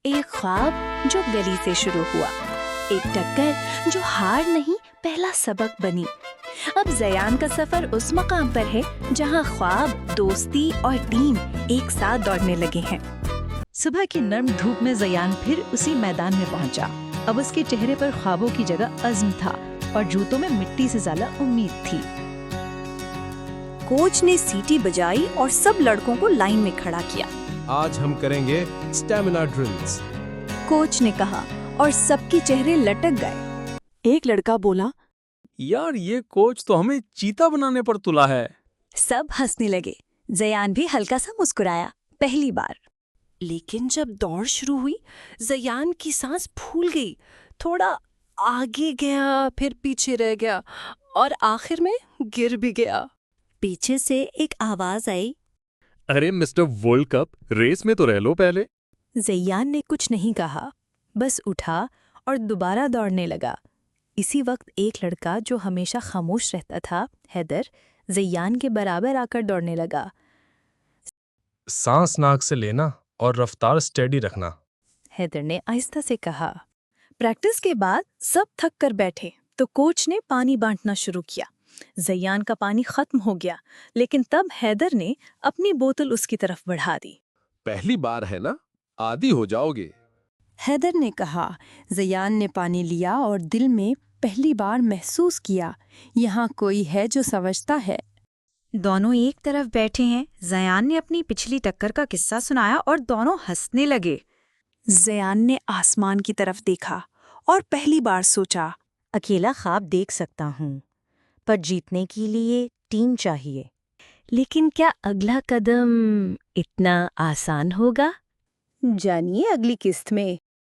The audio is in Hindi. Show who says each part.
Speaker 1: एक ख्वाब जो गली से शुरू हुआ, एक टक्कर जो हार नहीं पहला सबक बनी। अब ज़यान का सफर उस मकाम पर है जहां ख्वाब, दोस्ती और टीम एक साथ दौड़ने लगे हैं।
Speaker 2: सुबह की नर्म धूप में ज़यान फिर उसी मैदान में पहुंचा। अब उसके चेहरे पर ख्वाबों की जगह अज़्म था और जूतों में मिट्टी से ज्यादा उम्मीद थी।
Speaker 1: कोच ने सीटी बजाई और सब लड़कों को लाइन में खड़ा किया।
Speaker 3: आज हम करेंगे स्टैमिना ड्रिल्स।
Speaker 1: कोच ने कहा और सबके चेहरे लटक गए।
Speaker 4: एक लड़का बोला,
Speaker 5: यार ये कोच तो हमें चीता बनाने पर तुला है।
Speaker 1: सब हंसने लगे। ज़यान भी हल्का सा मुस्कुराया, पहली बार।
Speaker 4: लेकिन जब दौड़ शुरू हुई, ज़यान की सांस फूल गई। थोड़ा आगे गया, फिर पीछे रह गया और आखिर में गिर भी गया।
Speaker 1: पीछे से एक आवाज आई,
Speaker 5: अरे मिस्टर वर्ल्ड कप, रेस में तो रह लो पहले।
Speaker 1: ज़यान ने कुछ नहीं कहा, बस उठा और दोबारा दौड़ने लगा। इसी वक्त एक लड़का जो हमेशा खामोश रहता था, हैदर, ज़यान के बराबर आकर दौड़ने लगा।
Speaker 3: सांस नाक से लेना और रफ्तार स्टेडी रखना,
Speaker 1: हैदर ने आहिस्ता से कहा। प्रैक्टिस के बाद सब थक कर बैठे तो कोच ने पानी बांटना शुरू किया। ज़यान का पानी खत्म हो गया, लेकिन तब हैदर ने अपनी बोतल उसकी तरफ बढ़ा दी।
Speaker 3: पहली बार है ना, आदी हो जाओगे।
Speaker 6: हैदर ने कहा। ज़यान ने पानी लिया और दिल में पहली बार महसूस किया, यहाँ कोई है जो समझता है।
Speaker 2: दोनों एक तरफ बैठे हैं। ज़यान ने अपनी पिछली टक्कर का किस्सा सुनाया और दोनों हंसने लगे।
Speaker 4: ज़यान ने आसमान की तरफ देखा और पहली बार सोचा,
Speaker 7: अकेला ख्वाब देख सकता हूँ, पर जीतने के लिए टीम चाहिए।
Speaker 1: लेकिन क्या अगला कदम इतना आसान होगा?
Speaker 6: जानिए अगली किस्त में।